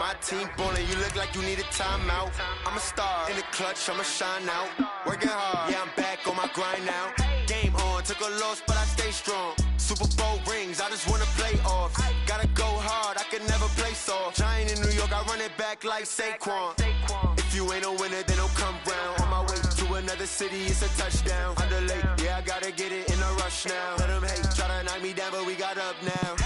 My team ballin', you look like you need a timeout. I'm a star in the clutch, I'ma shine out. Working hard, yeah, I'm back on my grind now. Game on, took a loss, but I stay strong. Super Bowl rings, I just wanna play off. Gotta go hard, I can never play soft. Giant in New York, I run it back like Saquon. If you ain't a winner, then don't come round. On my way to another city, it's a touchdown. Underlay, yeah, I gotta get it in a rush now. Let them hate, try to knock me down, but we got up now.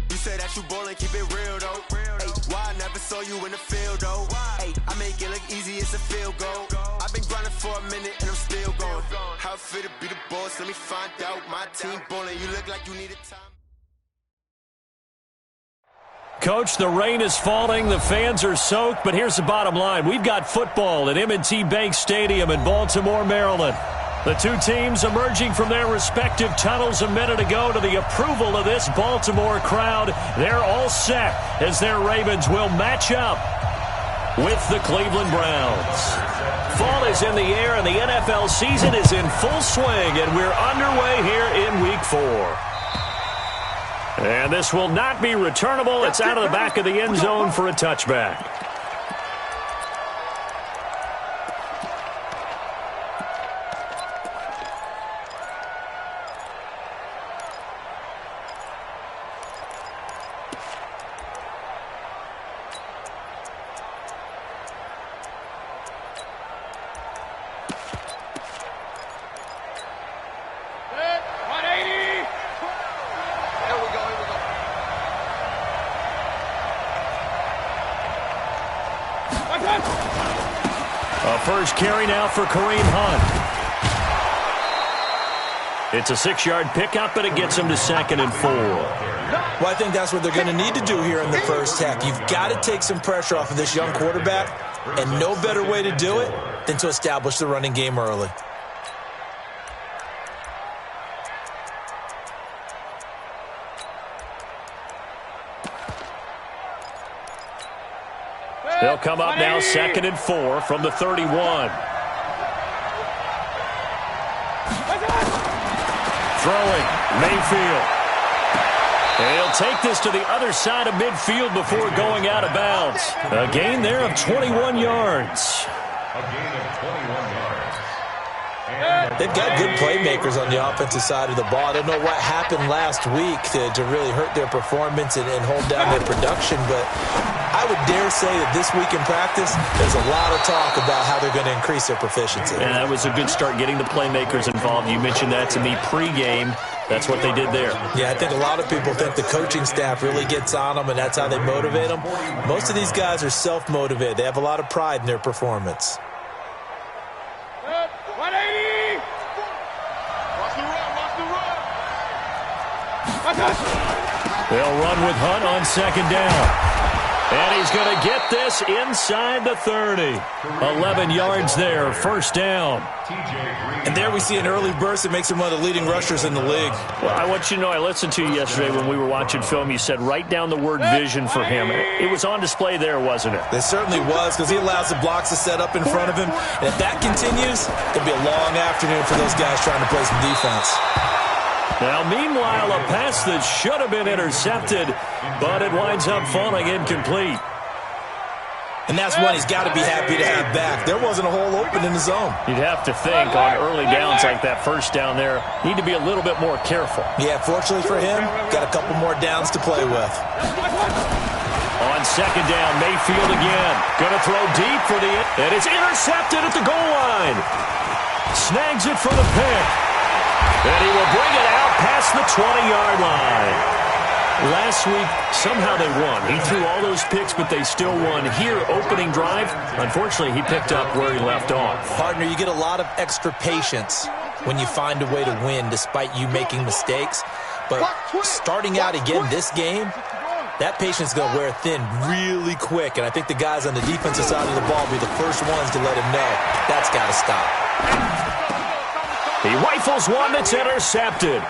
You said that you ballin', keep it real though. Hey, why I never saw you in the field though? Hey, I make it look easy, it's a field goal. I've been grinding for a minute and I'm still going. How it feel to be the boss, let me find out. My team ballin', you look like you need a time. Coach, the rain is falling, the fans are soaked, but here's the bottom line. We've got football at M&T Bank Stadium in Baltimore, Maryland. The two teams emerging from their respective tunnels a minute ago to the approval of this Baltimore crowd. They're all set as their Ravens will match up with the Cleveland Browns. Fall is in the air and the NFL season is in full swing, and we're underway here in Week 4. And this will not be returnable. It's out of the back of the end zone for a touchback. First carry now for Kareem Hunt. It's a 6-yard pickup, but it gets him to 2nd and 4. Well, I think that's what they're going to need to do here in the first half. You've got to take some pressure off of this young quarterback, and no better way to do it than to establish the running game early. They'll come up now 2nd and 4 from the 31. Throwing, Mayfield. And he'll take this to the other side of midfield before going out of bounds. A gain there of 21 yards. A gain of 21 yards. They've got good playmakers on the offensive side of the ball. I don't know what happened last week to really hurt their performance and hold down their production, but I would dare say that this week in practice, there's a lot of talk about how they're going to increase their proficiency. And that was a good start getting the playmakers involved. You mentioned that to me pregame. That's what they did there. Yeah, I think a lot of people think the coaching staff really gets on them, and that's how they motivate them. Most of these guys are self-motivated. They have a lot of pride in their performance. 180! Watch the run, watch the run! They'll run with Hunt on 2nd down. And he's going to get this inside the 30. 11 yards there, 1st down. And there we see an early burst that makes him one of the leading rushers in the league. Well, I want you to know, I listened to you yesterday when we were watching film. You said write down the word vision for him. It was on display there, wasn't it? It certainly was, because he allows the blocks to set up in front of him. And if that continues, it'll be a long afternoon for those guys trying to play some defense. Now, meanwhile, a pass that should have been intercepted, but it winds up falling incomplete. And that's one he's got to be happy to have back. There wasn't a hole open in the zone. You'd have to think on early downs like that first down there, need to be a little bit more careful. Yeah, fortunately for him, got a couple more downs to play with. On 2nd down, Mayfield again. Going to throw deep for the and it's intercepted at the goal line. Snags it for the pick. And he will bring it out past the 20-yard line. Last week, somehow they won. He threw all those picks, but they still won. Here, opening drive, unfortunately, he picked up where he left off. Partner, you get a lot of extra patience when you find a way to win despite you making mistakes. But starting out again this game, that patience is going to wear thin really quick. And I think the guys on the defensive side of the ball will be the first ones to let him know that's got to stop. He rifles one that's intercepted.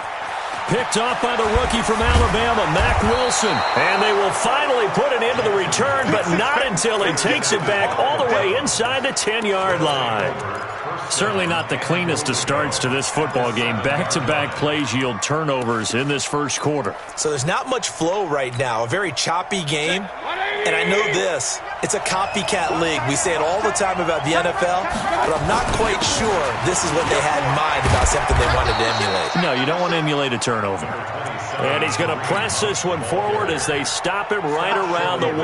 Picked off by the rookie from Alabama, Mack Wilson. And they will finally put it into the return, but not until he takes it back all the way inside the 10-yard line. Certainly not the cleanest of starts to this football game. Back-to-back plays yield turnovers in this first quarter. So there's not much flow right now. A very choppy game. And I know this. It's a copycat league. We say it all the time about the NFL, but I'm not quite sure this is what they had in mind about something they wanted to emulate. No, you don't want to emulate a turnover. And he's going to press this one forward as they stop him right around the 1.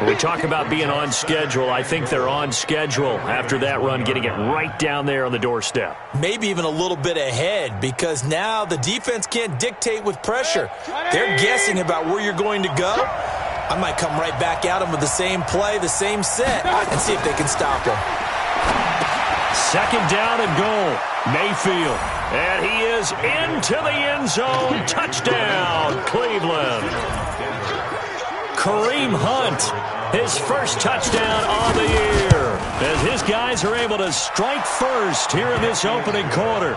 When we talk about being on schedule, I think they're on schedule after that run, getting it right down there on the doorstep. Maybe even a little bit ahead, because now the defense can't dictate with pressure. They're guessing about where you're going to go. I might come right back at them with the same play, the same set, and see if they can stop him. Second down and goal. Mayfield. And he is into the end zone. Touchdown, Cleveland. Kareem Hunt, his first touchdown on the year, as his guys are able to strike first here in this opening quarter.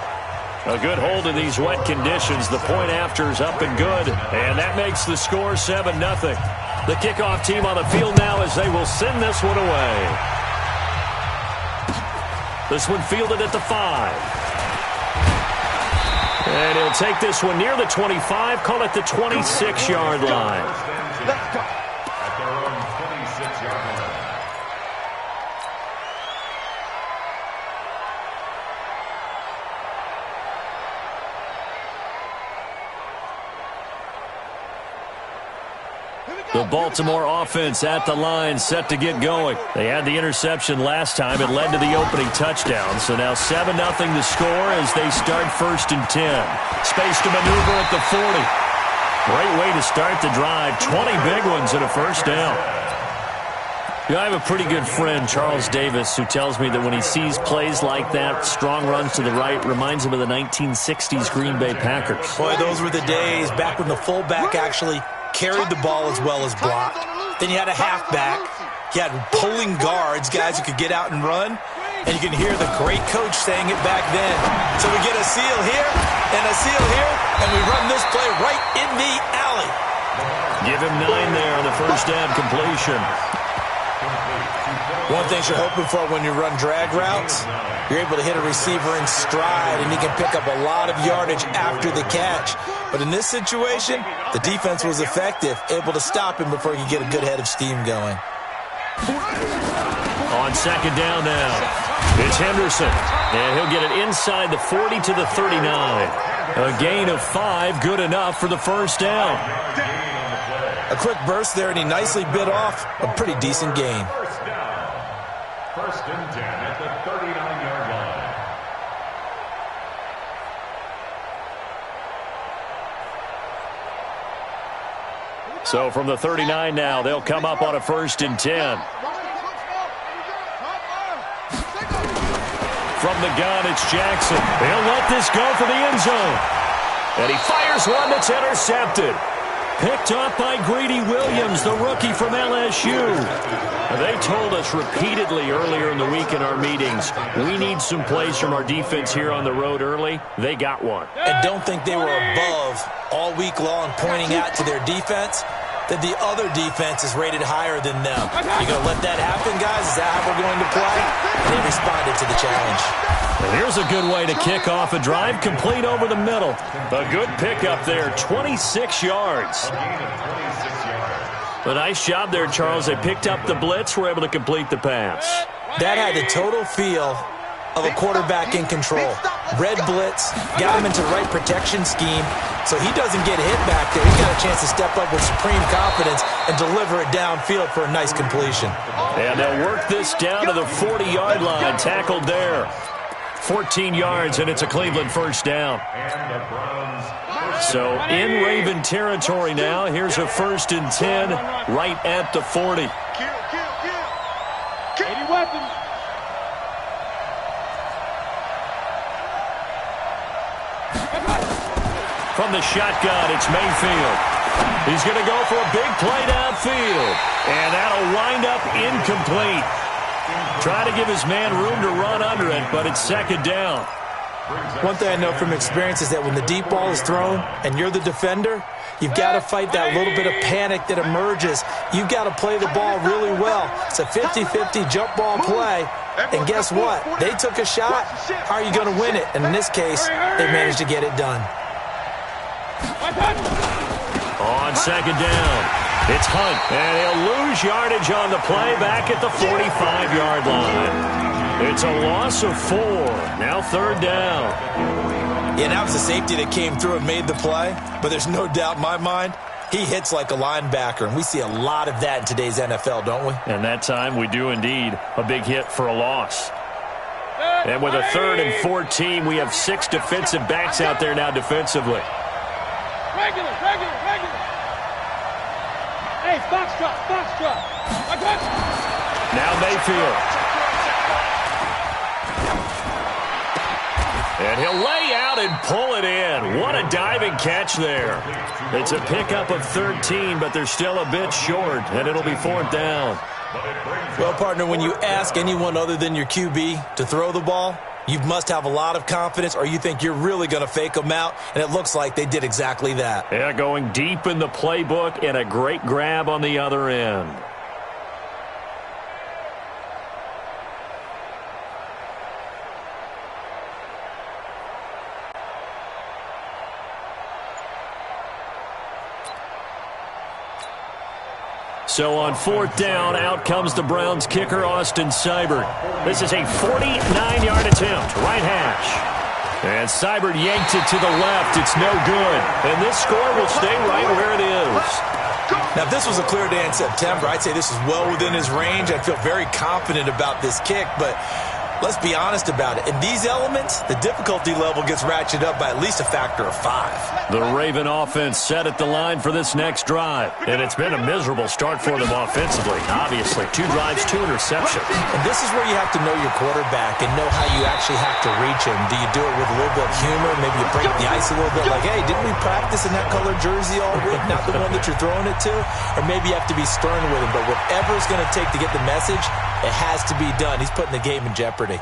A good hold in these wet conditions. The point after is up and good, and that makes the score 7-0. The kickoff team on the field now as they will send this one away. This one fielded at the 5. And he'll take this one near the 25, call it the 26-yard line. Let's go. At their own 26-yard line. The Baltimore offense at the line, set to get going. They had the interception last time. It led to the opening touchdown. So now 7-0 the score as they start 1st and 10. Space to maneuver at the 40. Great way to start the drive. 20 big ones and a first down. I have a pretty good friend, Charles Davis, who tells me that when he sees plays like that, strong runs to the right, reminds him of the 1960s Green Bay Packers. Boy, those were the days back when the fullback actually carried the ball as well as blocked. Then you had a halfback. You had pulling guards, guys who could get out and run. And you can hear the great coach saying it back then. So we get a seal here and a seal here, and we run this play right in the alley. Give him 9 there on the first down completion. One thing you're hoping for when you run drag routes, you're able to hit a receiver in stride, and he can pick up a lot of yardage after the catch. But in this situation, the defense was effective, able to stop him before he could get a good head of steam going. On second down now, it's Henderson, and he'll get it inside the 40 to the 39. A gain of 5, good enough for the first down. A quick burst there, and he nicely bit off a pretty decent gain. First and 10 at the 39-yard line. So from the 39 now, they'll come up on a 1st and 10. From the gun, it's Jackson. He'll let this go for the end zone. And he fires one that's intercepted. Picked up by Greedy Williams, the rookie from LSU. They told us repeatedly earlier in the week in our meetings, we need some plays from our defense here on the road early. They got one. And don't think they were above all week long pointing out to their defense that the other defense is rated higher than them. You going to let that happen, guys? Is that how we're going to play? And they responded to the challenge. And here's a good way to kick off a drive, complete over the middle. A good pickup there, 26 yards. A nice job there, Charles. They picked up the blitz, were able to complete the pass. That had the total feel of a quarterback in control. Red blitz, got him into the right protection scheme, so he doesn't get hit back there. He's got a chance to step up with supreme confidence and deliver it downfield for a nice completion. And they'll work this down to the 40-yard line, tackled there. 14 yards, and it's a Cleveland first down. So in Raven territory now, here's a 1st and 10 right at the 40. Any weapons? From the shotgun, it's Mayfield. He's going to go for a big play downfield, and that'll wind up incomplete. Try to give his man room to run under it, but it's second down. One thing I know from experience is that when the deep ball is thrown and you're the defender, You've got to fight that little bit of panic that emerges. You've got to play the ball really well. It's a 50-50 jump ball play. And guess what? They took a shot. How are you going to win it? And in this case, they managed to get it done. On second down, it's Hunt. And he'll lose yardage on the play back at the 45-yard line. It's a loss of 4. Now third down. Yeah, that was the safety that came through and made the play. But there's no doubt in my mind, he hits like a linebacker. And we see a lot of that in today's NFL, don't we? And that time we do indeed. A big hit for a loss. And with a 3rd and 14, we have 6 defensive backs out there now defensively. Regular. Hey, box drop. Now Mayfield. And he'll lay out and pull it in. What a diving catch there. It's a pickup of 13, but they're still a bit short, and it'll be 4th down. Well, partner, when you ask anyone other than your QB to throw the ball, you must have a lot of confidence, or you think you're really going to fake them out, and it looks like they did exactly that. Yeah, going deep in the playbook and a great grab on the other end. So on 4th down, out comes the Browns kicker, Austin Seibert. This is a 49-yard attempt, right hash. And Seibert yanks it to the left. It's no good. And this score will stay right where it is. Now, if this was a clear day in September, I'd say this is well within his range. I feel very confident about this kick, but let's be honest about it. In these elements, the difficulty level gets ratcheted up by at least a factor of 5. The Raven offense set at the line for this next drive. And it's been a miserable start for them offensively. Obviously, 2 drives, 2 interceptions. And this is where you have to know your quarterback and know how you actually have to reach him. Do you do it with a little bit of humor? Maybe you break the ice a little bit like, hey, didn't we practice in that colored jersey all week? Not the one that you're throwing it to? Or maybe you have to be stern with him. But whatever it's going to take to get the message, it has to be done. He's putting the game in jeopardy.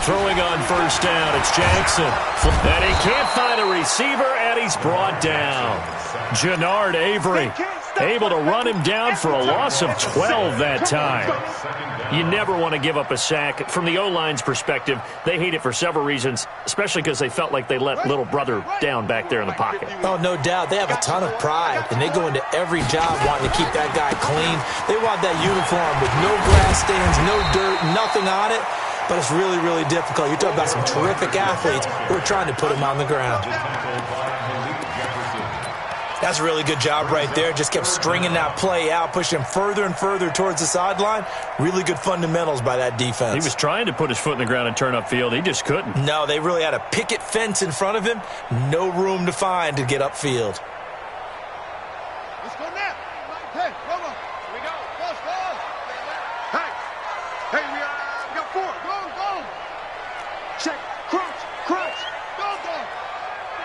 Throwing on 1st down, it's Jackson. And he can't find a receiver, and he's brought down. Jannard Avery able to run him down for a loss of 12 that time. You never want to give up a sack. From the O-line's perspective, they hate it for several reasons, especially because they felt like they let little brother down back there in the pocket. Oh, no doubt. They have a ton of pride, and they go into every job wanting to keep that guy clean. They want that uniform with no grass stains, no dirt, nothing on it. But it's really, really difficult. You're talking about some terrific athletes who are trying to put him on the ground. That's a really good job right there. Just kept stringing that play out, pushing him further and further towards the sideline. Really good fundamentals by that defense. He was trying to put his foot in the ground and turn upfield. He just couldn't. No, they really had a picket fence in front of him. No room to find to get upfield. Let's go now. Hey, come on. Here we go. Let's go. Hey, we got 4. Go. Check. Crunch. Go.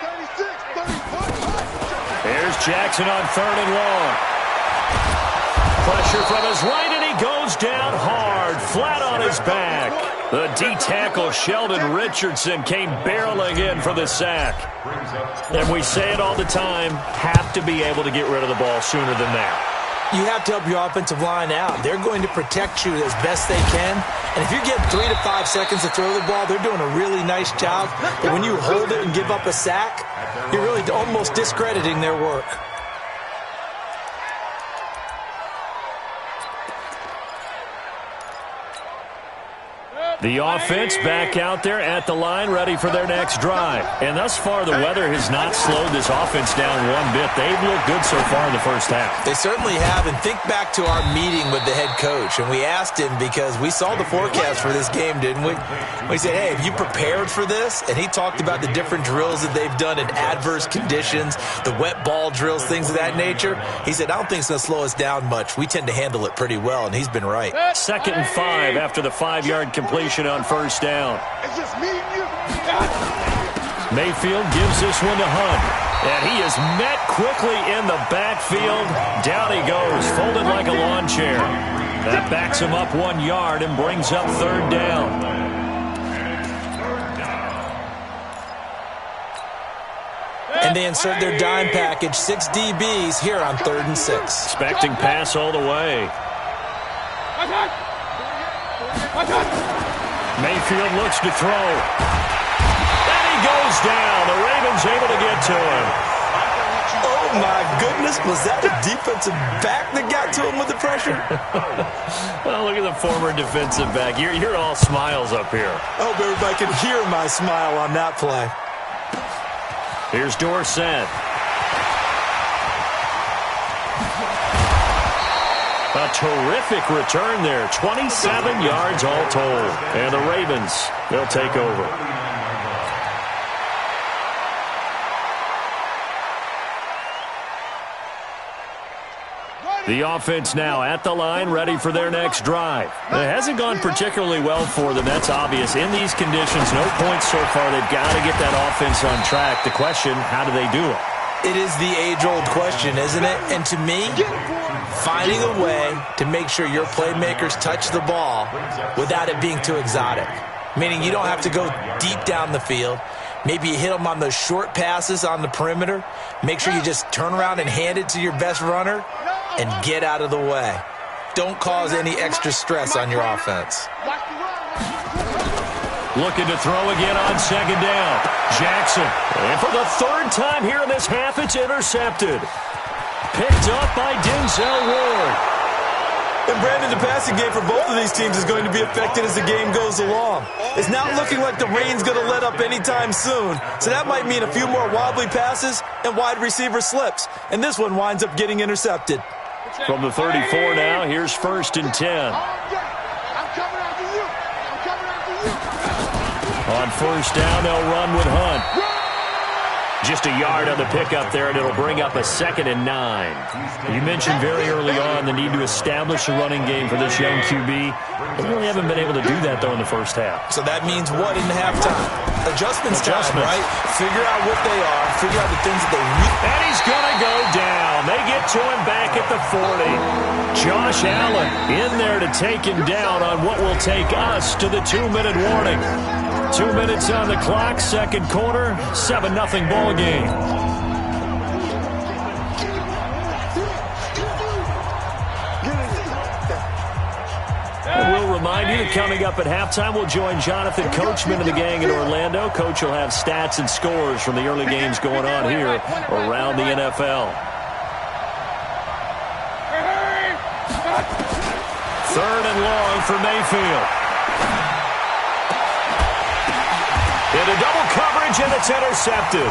36, 34. Here's Jackson on 3rd and long. Pressure from his right, and he goes down hard, flat on his back. The D-tackle, Sheldon Richardson, came barreling in for the sack. And we say it all the time, have to be able to get rid of the ball sooner than that. You have to help your offensive line out. They're going to protect you as best they can. And if you get 3 to 5 seconds to throw the ball, they're doing a really nice job. But when you hold it and give up a sack, you're really almost discrediting their work. The offense back out there at the line, ready for their next drive. And thus far, the weather has not slowed this offense down one bit. They've looked good so far in the first half. They certainly have. And think back to our meeting with the head coach. And we asked him, because we saw the forecast for this game, didn't we? We said, hey, have you prepared for this? And he talked about the different drills that they've done in adverse conditions, the wet ball drills, things of that nature. He said, I don't think it's going to slow us down much. We tend to handle it pretty well, and he's been right. 2nd and 5 after the 5-yard completion on 1st down. It's just me and you. Mayfield gives this one to Hunt. And he is met quickly in the backfield. Down he goes, folded like a lawn chair. That backs him up 1 yard and brings up third down. And they insert their dime package, 6 DBs here on 3rd and 6. Expecting pass all the way. Mayfield looks to throw. And he goes down. The Ravens able to get to him. Oh, my goodness. Was that a defensive back that got to him with the pressure? Well, look at the former defensive back. You're all smiles up here. I hope everybody can hear my smile on that play. Here's Dorsett. A terrific return there. 27 yards all told. And the Ravens, they'll take over. The offense now at the line, ready for their next drive. It hasn't gone particularly well for them. That's obvious. In these conditions, no points so far. They've got to get that offense on track. The question, how do they do it? It is the age-old question, isn't it? And to me, finding a way to make sure your playmakers touch the ball without it being too exotic. Meaning you don't have to go deep down the field. Maybe you hit them on those short passes on the perimeter. Make sure you just turn around and hand it to your best runner and get out of the way. Don't cause any extra stress on your offense. Looking to throw again on second down. Jackson. And for the 3rd time here in this half, it's intercepted. Picked up by Denzel Ward. And Brandon, the passing game for both of these teams is going to be affected as the game goes along. It's not looking like the rain's going to let up anytime soon. So that might mean a few more wobbly passes and wide receiver slips. And this one winds up getting intercepted. From the 34 now, here's 1st and 10. On 1st down, they'll run with Hunt. Just a yard on the pickup there, and it'll bring up a 2nd and 9. You mentioned very early on the need to establish a running game for this young QB. They really haven't been able to do that, though, in the first half. So that means what in halftime? Adjustments time, right? Figure out what they are. Figure out the things that they need. And he's going to go down. They get to him back at the 40. Josh Allen in there to take him down on what will take us to the 2-minute warning. 2 minutes on the clock, second quarter, 7-0 ball game. And we'll remind you that coming up at halftime, we'll join Jonathan Coachman and the gang in Orlando. Coach will have stats and scores from the early games going on here around the NFL. 3rd and long for Mayfield. Into double coverage, and it's intercepted.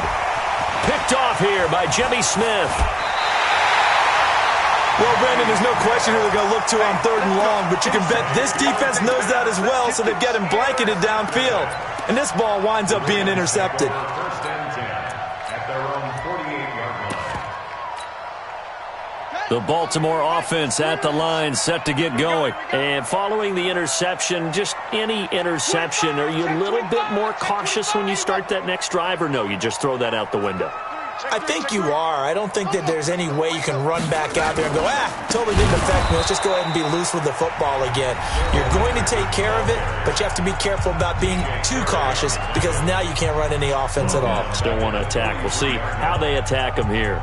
Picked off here by Jimmy Smith. Well, Brandon, there's no question who they're going to look to on 3rd and long, but you can bet this defense knows that as well, so they've got him blanketed downfield. And this ball winds up being intercepted. First and 10 at their own 48-yard line. The Baltimore offense at the line, set to get going. And following the interception, just any interception, are you a little bit more cautious when you start that next drive, or no, you just throw that out the window? I think you are. I don't think that there's any way you can run back out there and go, totally didn't affect me. Let's just go ahead and be loose with the football again. You're going to take care of it, but you have to be careful about being too cautious because now you can't run any offense at all. Still want to attack. We'll see how they attack them here.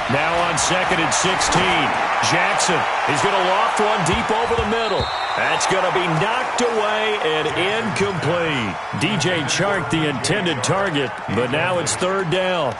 Now on 2nd and 16. Jackson, he's going to loft one deep over the middle. That's going to be knocked away and incomplete. DJ Chark, the intended target, but now it's 3rd down.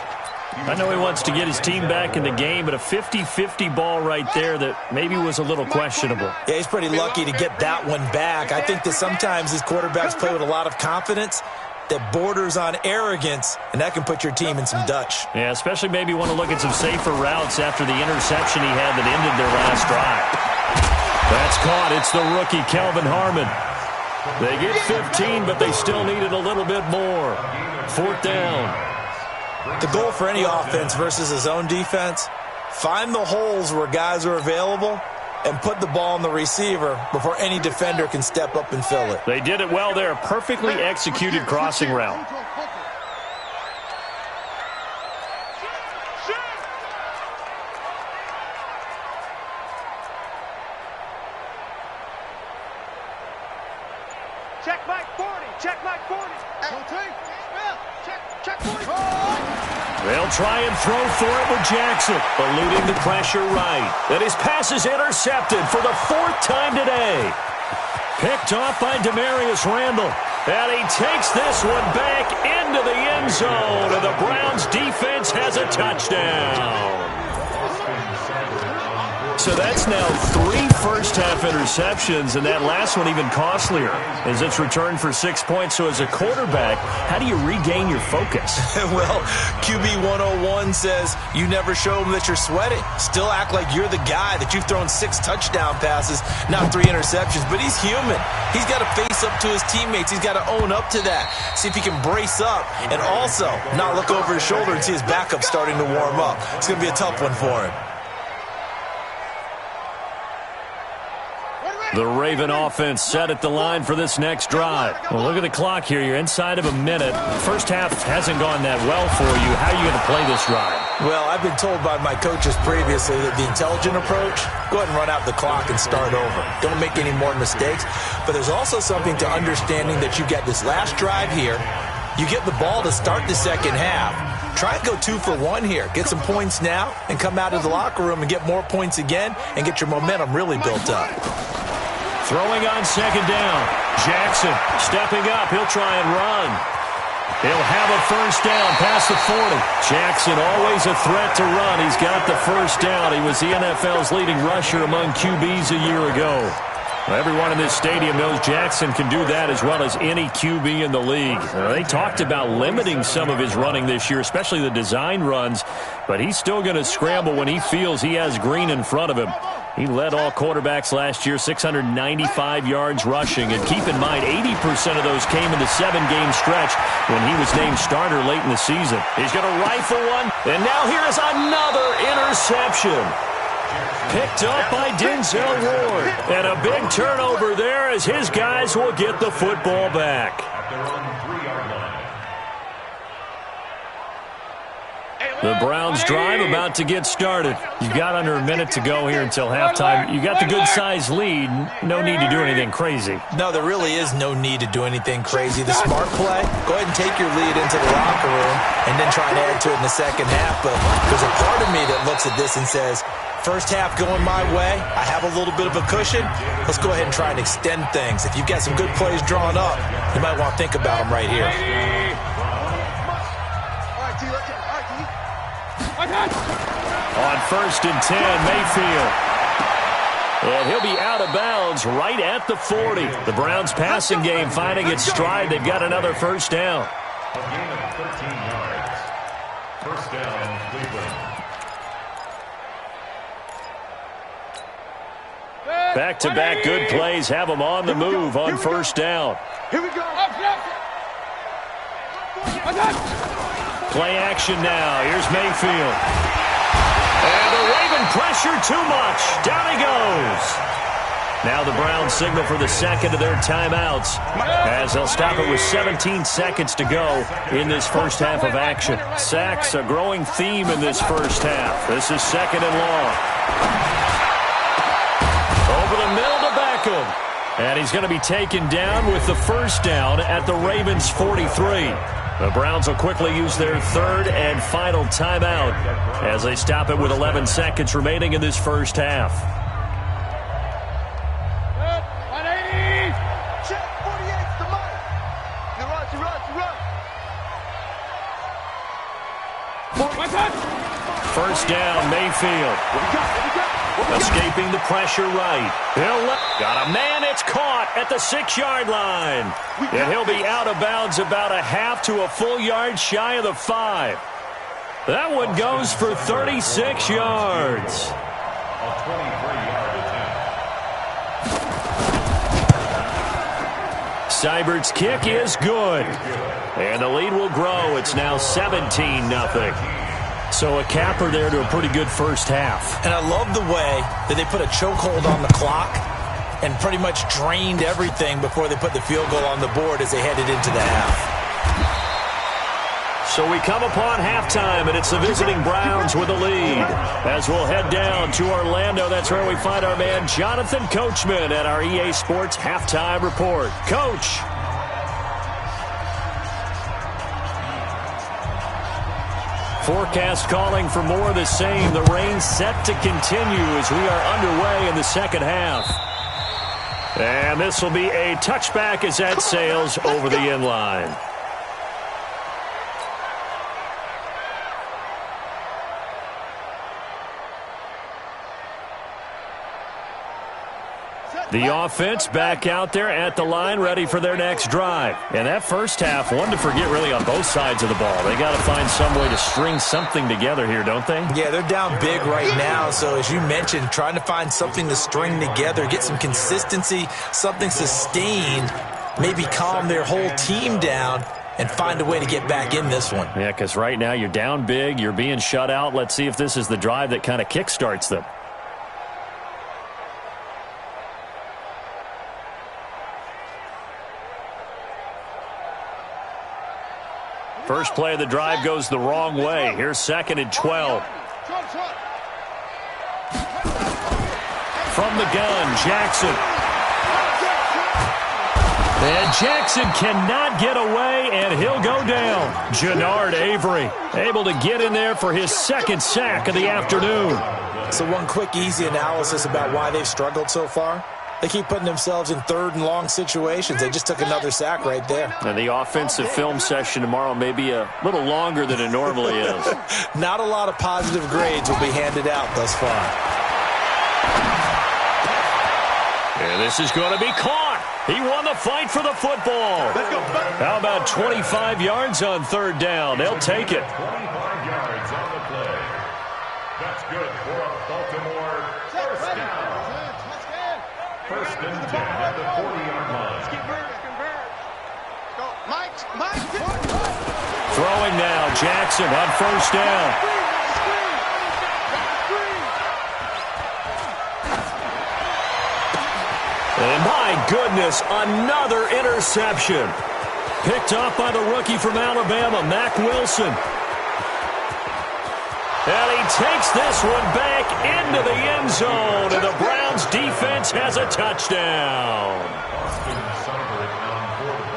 I know he wants to get his team back in the game, but a 50-50 ball right there that maybe was a little questionable. Yeah, he's pretty lucky to get that one back. I think that sometimes these quarterbacks play with a lot of confidence that borders on arrogance, and that can put your team in some Dutch. Yeah, especially maybe want to look at some safer routes after the interception he had that ended their last drive. That's caught. It's the rookie, Kelvin Harmon. They get 15, but they still needed a little bit more. 4th down. The goal for any offense versus his own defense, find the holes where guys are available and put the ball on the receiver before any defender can step up and fill it. They did it well there. Perfectly executed crossing route. Check Mike 40. Check Mike 40. Check 40. They'll try and throw for it with Jackson, eluding the pressure right. And his pass is intercepted for the 4th time today. Picked off by Demarius Randall. And he takes this one back into the end zone. And the Browns defense has a touchdown. So that's now 3 first-half interceptions, and that last one even costlier as it's returned for 6 points. So as a quarterback, how do you regain your focus? Well, QB 101 says you never show them that you're sweating. Still act like you're the guy, that you've thrown 6 touchdown passes, not 3 interceptions. But he's human. He's got to face up to his teammates. He's got to own up to that. See if he can brace up and also not look over his shoulder and see his backup starting to warm up. It's going to be a tough one for him. The Raven offense set at the line for this next drive. Well, look at the clock here. You're inside of a minute. First half hasn't gone that well for you. How are you going to play this drive? Well, I've been told by my coaches previously that the intelligent approach, go ahead and run out the clock and start over. Don't make any more mistakes. But there's also something to understanding that you get this last drive here. You get the ball to start the second half. Try and go 2 for 1 here. Get some points now and come out of the locker room and get more points again and get your momentum really built up. Throwing on 2nd down. Jackson stepping up. He'll try and run. He'll have a first down past the 40. Jackson always a threat to run. He's got the first down. He was the NFL's leading rusher among QBs a year ago. Everyone in this stadium knows Jackson can do that as well as any QB in the league. They talked about limiting some of his running this year, especially the design runs, but he's still going to scramble when he feels he has green in front of him. He led all quarterbacks last year, 695 yards rushing. And keep in mind, 80% of those came in the 7-game stretch when he was named starter late in the season. He's going to rifle one, and now here is another interception. Picked up by Denzel Ward. And a big turnover there as his guys will get the football back. The Browns drive about to get started. You've got under a minute to go here until halftime. You got the good-sized lead. No need to do anything crazy. No, there really is no need to do anything crazy. The smart play, go ahead and take your lead into the locker room and then try and add to it in the second half. But there's a part of me that looks at this and says, first half going my way, I have a little bit of a cushion. Let's go ahead and try and extend things. If you've got some good plays drawn up, you might want to think about them right here. On 1st and 10, Mayfield. And he'll be out of bounds right at the 40. The Browns passing game finding its stride. They've got another first down. A gain of 13 yards. First down, Cleveland. Back-to-back good plays have them on the move on first down. Here we go. Play action now. Here's Mayfield. And the Raven pressure too much. Down he goes. Now the Browns signal for the second of their timeouts as they'll stop it with 17 seconds to go in this first half of action. Sacks a growing theme in this first half. This is 2nd and long. Over the middle to Beckham. And he's going to be taken down with the first down at the Ravens' 43. The Browns will quickly use their 3rd and final timeout as they stop it with 11 seconds remaining in this first half. First down, Mayfield. Escaping the pressure right. Got a man, it's caught at the 6-yard line. And he'll be out of bounds about a half to a full yard shy of the 5. That one goes for 36 yards. A 23-yard attempt. Seibert's kick is good. And the lead will grow. It's now 17-0. So a capper there to a pretty good first half. And I love the way that they put a chokehold on the clock and pretty much drained everything before they put the field goal on the board as they headed into the half. So we come upon halftime, and it's the visiting Browns with a lead. As we'll head down to Orlando, that's where we find our man Jonathan Coachman at our EA Sports Halftime Report. Coach. Forecast calling for more of the same. The rain set to continue as we are underway in the second half. And this will be a touchback as that sails over the end line. The offense back out there at the line, ready for their next drive. And that first half, one to forget really on both sides of the ball. They got to find some way to string something together here, don't they? Yeah, they're down big right now. So as you mentioned, trying to find something to string together, get some consistency, something sustained, maybe calm their whole team down and find a way to get back in this one. Yeah, because right now you're down big, you're being shut out. Let's see if this is the drive that kind of kickstarts them. First play of the drive goes the wrong way. Here's 2nd and 12. From the gun, Jackson. And Jackson cannot get away, and he'll go down. Jannard Avery able to get in there for his 2nd sack of the afternoon. So one quick, easy analysis about why they've struggled so far. They keep putting themselves in 3rd and long situations. They just took another sack right there. And the offensive film session tomorrow may be a little longer than it normally is. Not a lot of positive grades will be handed out thus far. And this is going to be caught. He won the fight for the football. How about 25 yards on 3rd down? They'll take it. 25 yards on the play. That's good for a Baltimore first down. 1st and 10 at the 40-yard line. Throwing now, Jackson on 1st down. And my goodness, another interception. Picked off by the rookie from Alabama, Mack Wilson. And he takes this one back into the end zone, and the Browns defense has a touchdown.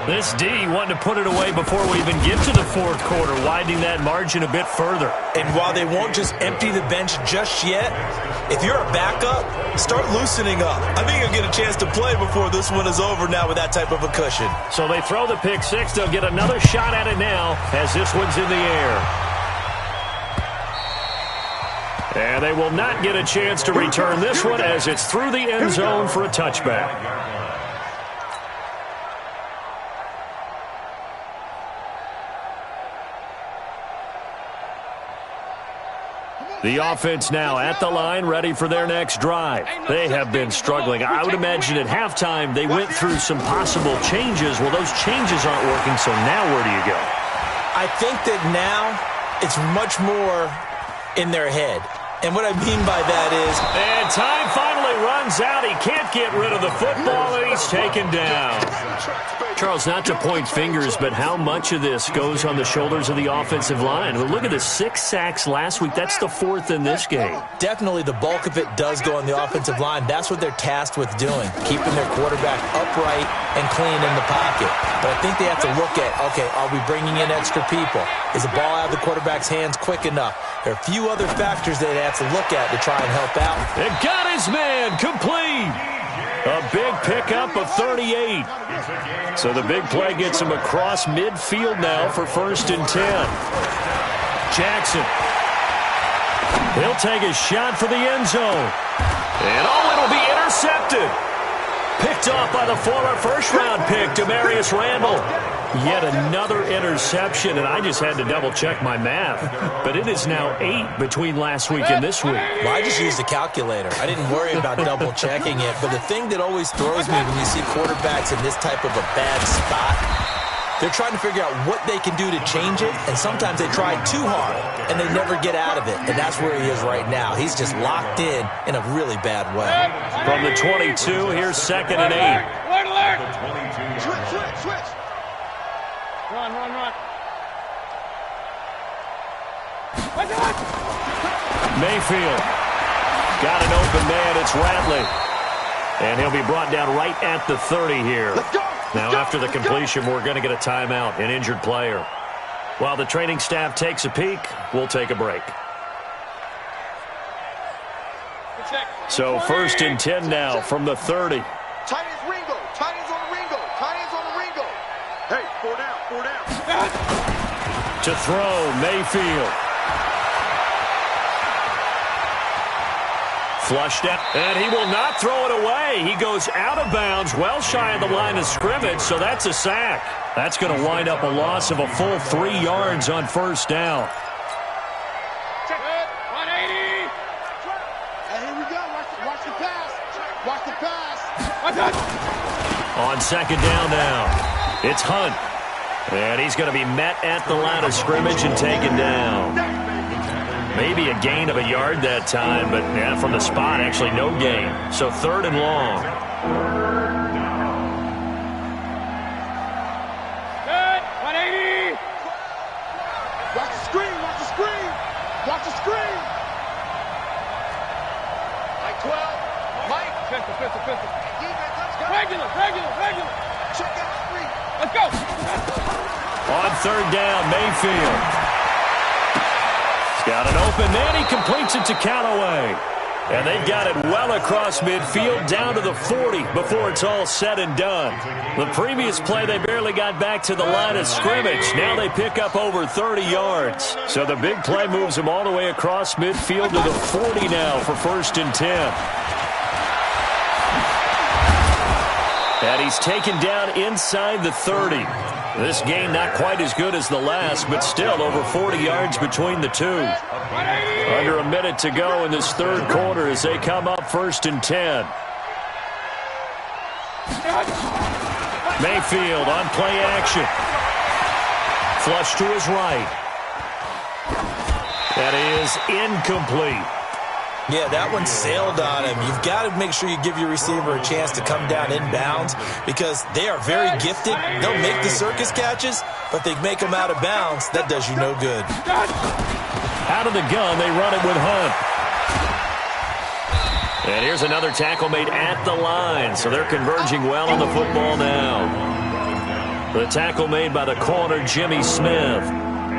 This D wanting to put it away before we even get to the 4th quarter, widening that margin a bit further. And while they won't just empty the bench just yet, if you're a backup, start loosening up. I think you'll get a chance to play before this one is over now with that type of a cushion. So they throw the pick 6. They'll get another shot at it now as this one's in the air. And they will not get a chance to return this one as it's through the end zone for a touchback. The offense now at the line, ready for their next drive. They have been struggling. I would imagine at halftime they went through some possible changes. Well, those changes aren't working, so now where do you go? I think that now it's much more in their head. And what I mean by that is... And time finally runs out. He can't get rid of the football, and he's taken down. Charles, not to point fingers, but how much of this goes on the shoulders of the offensive line? Well, look at the 6 sacks last week. That's the 4th in this game. Definitely the bulk of it does go on the offensive line. That's what they're tasked with doing, keeping their quarterback upright and clean in the pocket. But I think they have to look at, okay, are we bringing in extra people? Is the ball out of the quarterback's hands quick enough? There are a few other factors that they have to look at to try and help out. And got his man complete. A big pickup of 38. So the big play gets him across midfield now for 1st and 10. Jackson. He'll take a shot for the end zone. And it'll be intercepted. Picked off by the former first-round pick, Demarius Randall. Yet another interception, and I just had to double-check my math. But it is now 8 between last week and this week. Well, I just used a calculator. I didn't worry about double-checking it. But the thing that always throws me when you see quarterbacks in this type of a bad spot, they're trying to figure out what they can do to change it, and sometimes they try too hard, and they never get out of it. And that's where he is right now. He's just locked in a really bad way. From the 22, here's 2nd and 8. Switch. Run. Mayfield got an open man. It's Ratley. And he'll be brought down right at the 30 here. Now, after the completion, we're going to get a timeout, an injured player. While the training staff takes a peek, we'll take a break. So 1st and 10 now from the 30. Tight ends Ringo. Hey, 4 down. To throw, Mayfield. Flushed out, and he will not throw it away. He goes out of bounds, well shy of the line of scrimmage, so that's a sack. That's going to wind up a loss of a full 3 yards on 1st down. Check it. 180. And here we go. Watch the pass. On 2nd down now, it's Hunt. And he's going to be met at the line of scrimmage and taken down. Maybe a gain of a yard that time, but yeah, from the spot, actually no gain. So 3rd and long. Good. 180. Watch the screen. Mike 12. Mike. Pistol. Defense, let's go. Regular. Check out the screen. Let's go. On 3rd down, Mayfield. He's got an open man. He completes it to Callaway. And they've got it well across midfield down to the 40 before it's all said and done. The previous play, they barely got back to the line of scrimmage. Now they pick up over 30 yards. So the big play moves them all the way across midfield to the 40 now for 1st and 10. And he's taken down inside the 30. This game not quite as good as the last, but still over 40 yards between the two. Under a minute to go in this 3rd quarter as they come up 1st and 10. Mayfield on play action. Flush to his right. That is incomplete. Yeah, that one sailed on him. You've got to make sure you give your receiver a chance to come down inbounds because they are very gifted. They'll make the circus catches, but they make them out of bounds. That does you no good. Out of the gun, they run it with Hunt. And here's another tackle made at the line, so they're converging well on the football now. The tackle made by the corner, Jimmy Smith.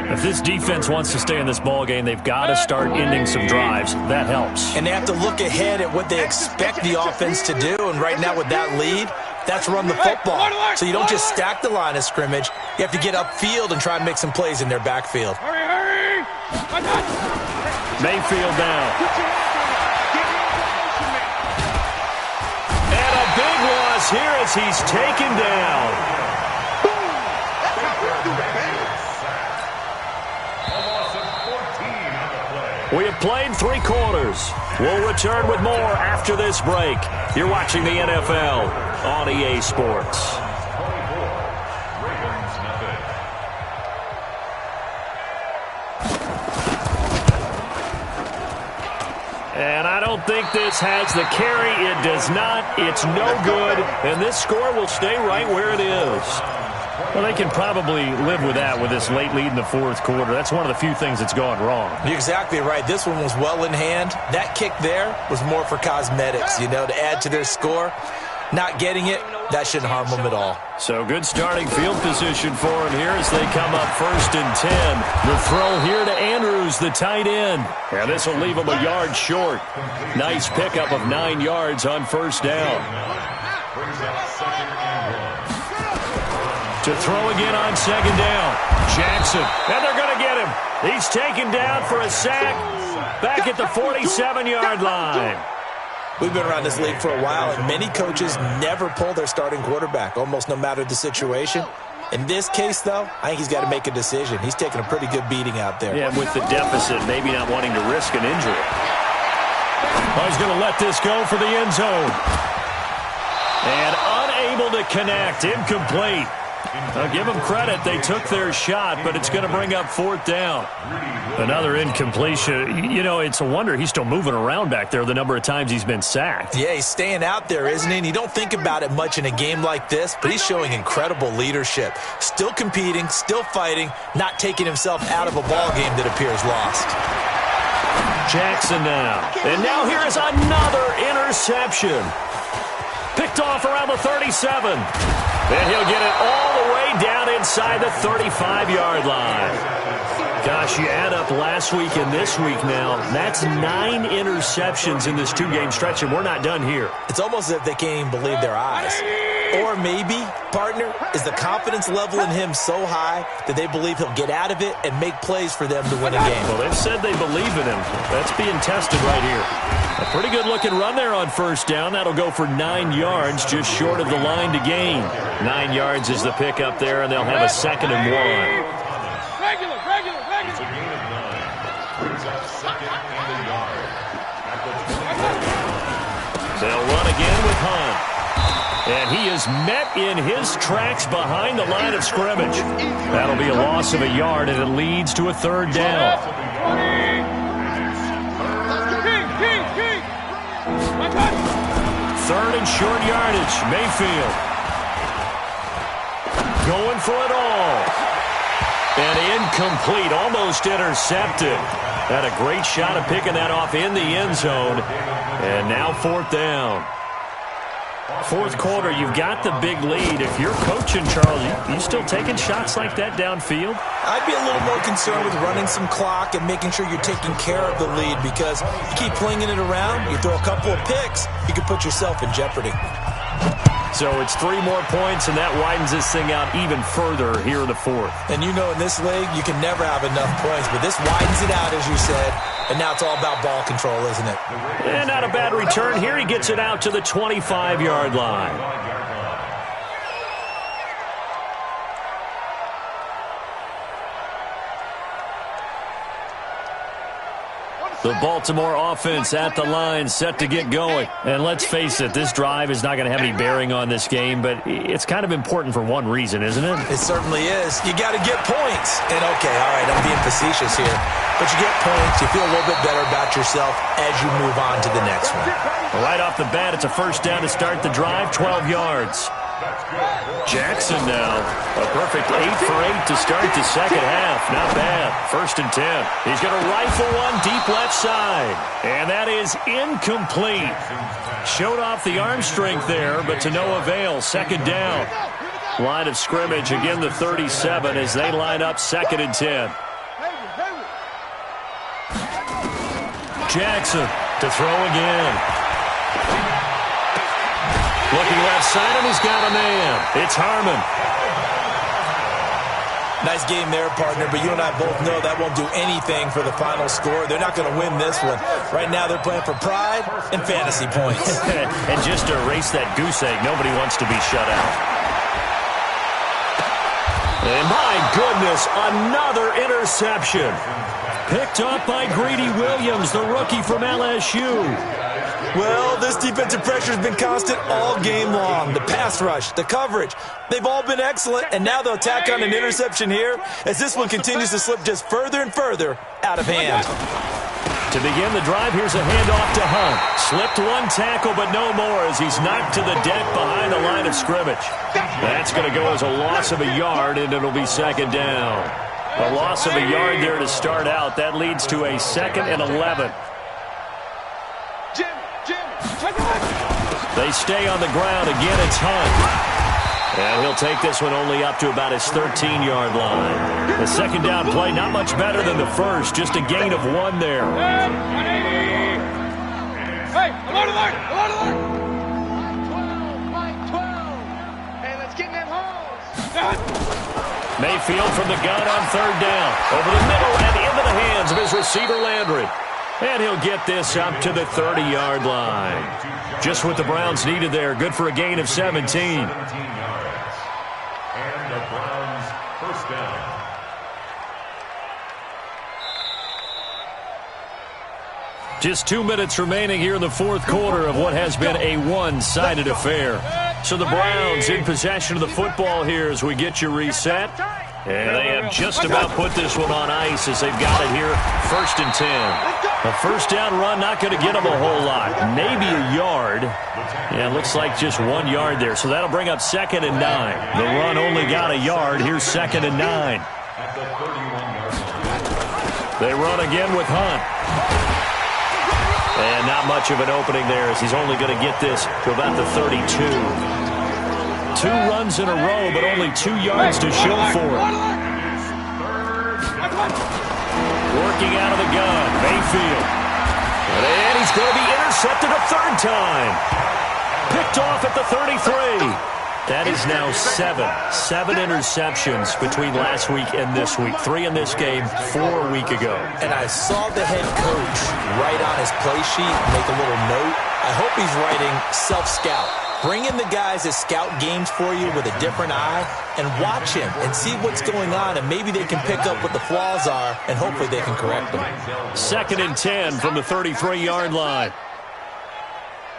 If this defense wants to stay in this ballgame, they've got to start ending some drives. That helps. And they have to look ahead at what they expect the offense to do. And right now with that lead, that's run the football. So you don't just stack the line of scrimmage. You have to get upfield and try and make some plays in their backfield. Hurry! Mayfield down. And a big loss here as he's taken down. We have played 3 quarters. We'll return with more after this break. You're watching the NFL on EA Sports. And I don't think this has the carry. It does not. It's no good. And this score will stay right where it is. Well, they can probably live with that with this late lead in the 4th quarter. That's one of the few things that's gone wrong. You're exactly right. This one was well in hand. That kick there was more for cosmetics, to add to their score. Not getting it, that shouldn't harm them at all. So good starting field position for them here as they come up 1st and 10. The throw here to Andrews, the tight end. And this will leave them a yard short. Nice pickup of 9 yards on 1st down. To throw again on 2nd down. Jackson. And they're going to get him. He's taken down for a sack back at the 47-yard line. We've been around this league for a while, and many coaches never pull their starting quarterback, almost no matter the situation. In this case, though, I think he's got to make a decision. He's taking a pretty good beating out there. Yeah, with the deficit, maybe not wanting to risk an injury. Oh, he's going to let this go for the end zone. And unable to connect. Incomplete. I'll give them credit. They took their shot, but it's going to bring up 4th down. Another incompletion. You know, it's a wonder he's still moving around back there the number of times he's been sacked. Yeah, he's staying out there, isn't he? And you don't think about it much in a game like this, but he's showing incredible leadership. Still competing, still fighting, not taking himself out of a ball game that appears lost. Jackson now. And now here is another interception. Picked off around the 37. And he'll get it all the way down inside the 35-yard line. Gosh, you add up last week and this week now, that's 9 interceptions in this 2-game stretch, and we're not done here. It's almost as if they can't even believe their eyes. Or maybe, partner, is the confidence level in him so high that they believe he'll get out of it and make plays for them to win a game. Well, they've said they believe in him. That's being tested right here. A pretty good-looking run there on 1st down. That'll go for 9 yards, just short of the line to gain. 9 yards is the pick up there, and they'll have a 2nd and 1. Regular. It's a gain of 9. Brings up 2nd and a yard. At the 20. They'll run again with Hunt. And he is met in his tracks behind the line of scrimmage. That'll be a loss of a yard, and it leads to a 3rd down. Third and short yardage. Mayfield going for it all. And incomplete, almost intercepted. Had a great shot of picking that off in the end zone. And now 4th down. 4th quarter, you've got the big lead. If you're coaching, Charles, you still taking shots like that downfield? I'd be a little more concerned with running some clock and making sure you're taking care of the lead, because you keep flinging it around, you throw a couple of picks, you could put yourself in jeopardy. So it's 3 more points, and that widens this thing out even further here in the 4th. And you know in this league, you can never have enough points, but this widens it out, as you said, and now it's all about ball control, isn't it? And not a bad return here. He gets it out to the 25-yard line. The Baltimore offense at the line, set to get going. And let's face it, this drive is not going to have any bearing on this game, but it's kind of important for one reason, isn't it? It certainly is. You got to get points. And, okay, all right, I'm being facetious here. But you get points, you feel a little bit better about yourself as you move on to the next one. Right off the bat, it's a 1st down to start the drive, 12 yards. Jackson now, a perfect 8 for 8 to start the 2nd half. Not bad. 1st and 10. He's going to rifle one deep left side. And that is incomplete. Showed off the arm strength there, but to no avail. 2nd down. Line of scrimmage, again the 37 as they line up 2nd and 10. Jackson to throw again. Looking left side, and he's got a man. It's Harmon. Nice game there, partner, but you and I both know that won't do anything for the final score. They're not going to win this one. Right now, they're playing for pride and fantasy points. And just to erase that goose egg, nobody wants to be shut out. And my goodness, another interception. Picked up by Greedy Williams, the rookie from LSU. Well, this defensive pressure has been constant all game long. The pass rush, the coverage, they've all been excellent, and now they'll tack on an interception here as this one continues to slip just further and further out of hand. To begin the drive, here's a handoff to Hunt. Slipped one tackle, but no more as he's knocked to the deck behind the line of scrimmage. That's going to go as a loss of a yard, and it'll be 2nd down. A loss of a yard there to start out. That leads to a 2nd and 11. They stay on the ground. Again, it's Hunt. And he'll take this one only up to about his 13-yard line. The 2nd down play, not much better than the first. Just a gain of 1 there. Hey, alert, alert, alert, alert. Line 12. Hey, let's get in them holes. Mayfield from the gun on 3rd down. Over the middle and into the hands of his receiver, Landry. And he'll get this up to the 30-yard line. Just what the Browns needed there. Good for a gain of 17. And the Browns Just 2 minutes remaining here in the fourth quarter of what has been a one-sided affair. So the Browns in possession of the football here as we get you reset. And they have just about put this one on ice as they've got it here, 1st and 10. A first down run not going to get them a whole lot. Maybe a yard. Yeah, it looks like just 1 yard there. So that'll bring up 2nd and 9. The run only got a yard. Here's 2nd and 9. They run again with Hunt. And not much of an opening there as he's only going to get this to about the 32. 2 runs in a row, but only 2 yards to show for it. Working out of the gun, Mayfield. And he's going to be intercepted a 3rd time. Picked off at the 33. That is now 7 interceptions between last week and this week. 3 in this game, 4 a week ago. And I saw the head coach write on his play sheet, make a little note. I hope he's writing self-scout. Bring in the guys that scout games for you with a different eye and watch him and see what's going on, and maybe they can pick up what the flaws are, and hopefully they can correct them. 2nd and 10 from the 33-yard line.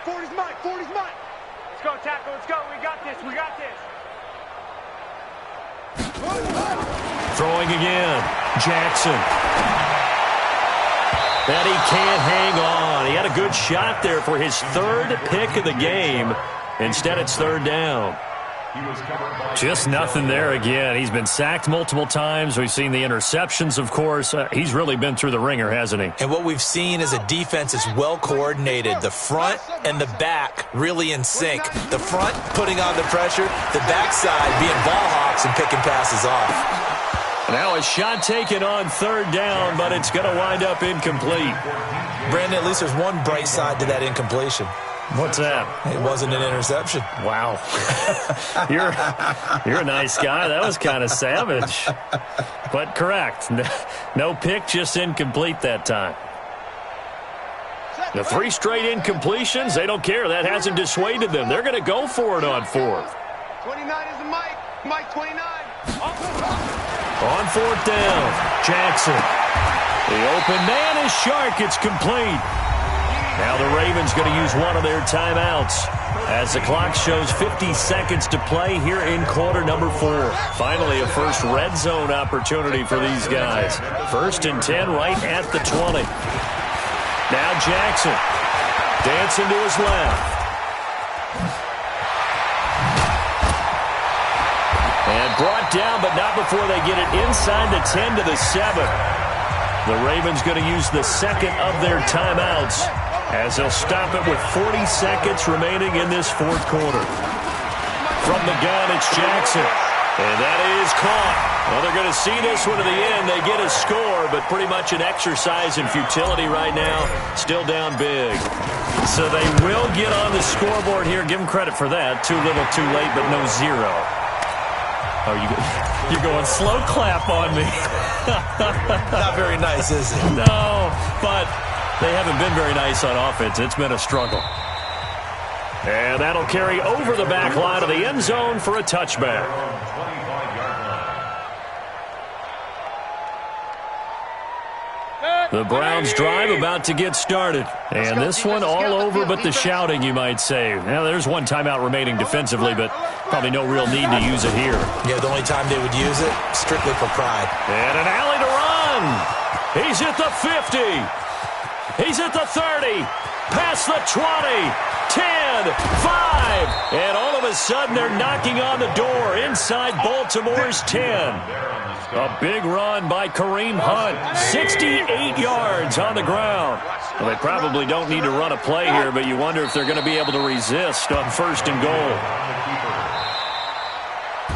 40's mine, 40's mine. Let's go, tackle, let's go. We got this, we got this. Throwing again, Jackson. And he can't hang on. He had a good shot there for his 3rd pick of the game. Instead, it's 3rd down. Just nothing there again. He's been sacked multiple times. We've seen the interceptions, of course. He's really been through the ringer, hasn't he? And what we've seen is a defense that's well coordinated. The front and the back really in sync. The front putting on the pressure, the backside being ball hawks and picking passes off. Now a shot taken on 3rd down, but it's going to wind up incomplete. Brandon, at least there's one bright side to that incompletion. What's that? It wasn't an interception. Wow. You're a nice guy. That was kind of savage. But correct. No pick, just incomplete that time. The 3 straight incompletions, they don't care. That hasn't dissuaded them. They're going to go for it on 4th. 29 is the Mike. Mike 29. On 4th down, Jackson. The open man is Shark. It's complete. Now the Ravens going to use one of their timeouts as the clock shows 50 seconds to play here in quarter number 4. Finally, a first red zone opportunity for these guys. 1st and 10 right at the 20. Now Jackson dancing to his left. And brought down, but not before they get it inside the 10 to the 7. The Ravens going to use the 2nd of their timeouts as they'll stop it with 40 seconds remaining in this 4th quarter. From the gun, it's Jackson. And that is caught. Well, they're going to see this one to the end. They get a score, but pretty much an exercise in futility right now. Still down big. So they will get on the scoreboard here. Give them credit for that. Too little, too late, but no 0. Oh, you're going slow clap on me. Not very nice, is it? No, but they haven't been very nice on offense. It's been a struggle. And that'll carry over the back line of the end zone for a touchback. The Browns drive about to get started. And this one all over but the shouting, you might say. Now, there's one timeout remaining defensively, but probably no real need to use it here. Yeah, the only time they would use it, strictly for pride. And an alley to run. He's at the 50. He's at the 30. Past the 20. 10, 5. And all of a sudden, they're knocking on the door inside Baltimore's 10. A big run by Kareem Hunt. 68 yards on the ground. Well, they probably don't need to run a play here, but you wonder if they're going to be able to resist on 1st and goal.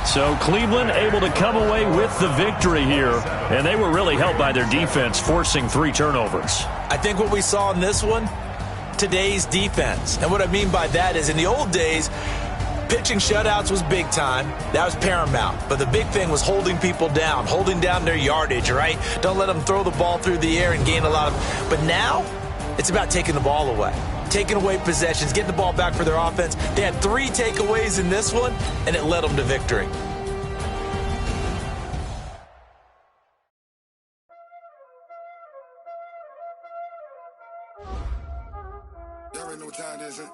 So Cleveland able to come away with the victory here, and they were really helped by their defense, forcing 3 turnovers. I think what we saw in this one, today's defense. And what I mean by that is in the old days, pitching shutouts was big time. That was paramount. But the big thing was holding people down, holding down their yardage, right? Don't let them throw the ball through the air and gain a lot of... But now, it's about taking the ball away. Taking away possessions, getting the ball back for their offense. They had 3 takeaways in this one, and it led them to victory. what time it is, huh?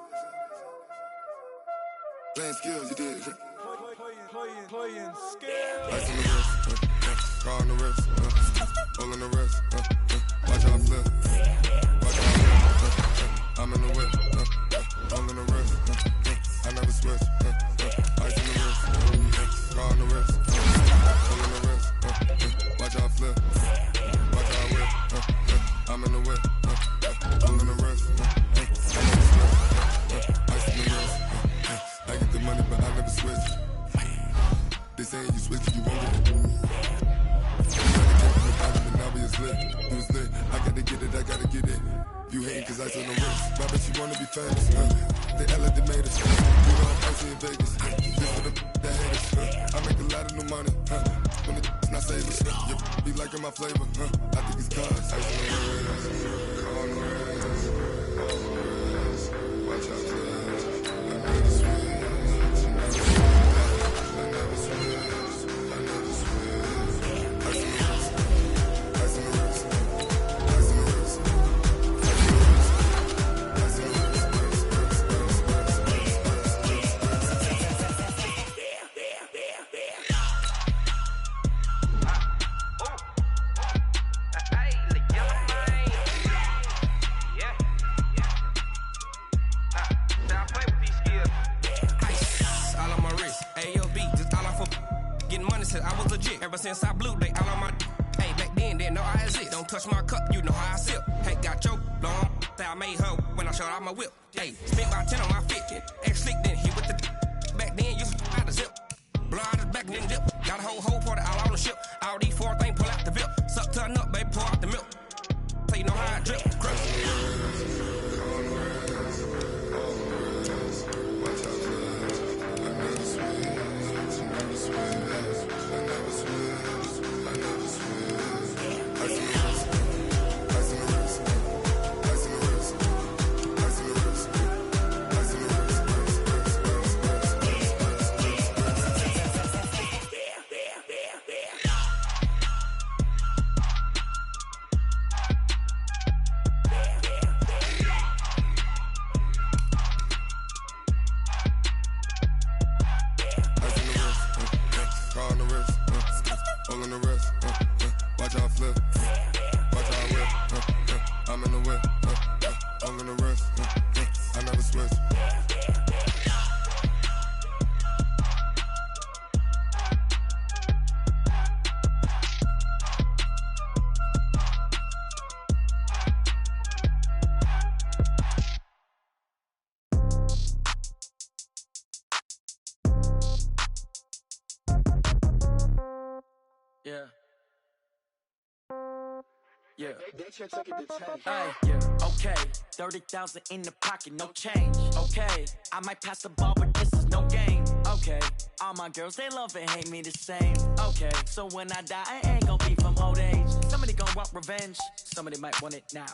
Playing skills, you did. Playing skills. Ice on the wrist, car on the wrist, all on the wrist, watch how I flip. Watch how I flip, I'm in the whip, all in the wrist, I never switch. Ice on the wrist, car on the wrist, all on the wrist, watch how I flip. Watch how I whip, I'm in the whip, all in the wrist, I never switch. Ice on the wrist, I get the money but I never switch. They saying you switch, you won't get it. Now we is lit, you was lit. I gotta get it, I gotta get it. You hating cause I on the wrist. But I bet you wanna be famous. They act like they made us. You know I'm pricey in Vegas. This for the haters. I make a lot of new money. When it's not savers. You be liking my flavor. I think it's cause I on the wrist. On the wrist. On the wrist. Watch out for this. I never switch. I never switch. I never switch. Ice on the wrist. Ice on the wrist. Ice on the wrist. Ice on the I was legit ever since I blew. They all on my hey back then didn't know I exist. Don't touch my cup, you know how I sip. Hey, got your long that I made her when I showed out my whip. Hey, spent about 10 on my fit. Ex slick then hit with the back then you out the zip. Blow out his back and then dip. Got a whole party all on the ship. All these 4 things pull out the VIP. Suck turn up, baby, pour out the milk. So you know how I drip. Okay, 30,000 in the pocket, no change. Okay, I might pass the ball, but this is no game. Okay, all my girls, they love and hate me the same. Okay, so when I die, I ain't gon' be from old age. Somebody gon' want revenge, somebody might want it now.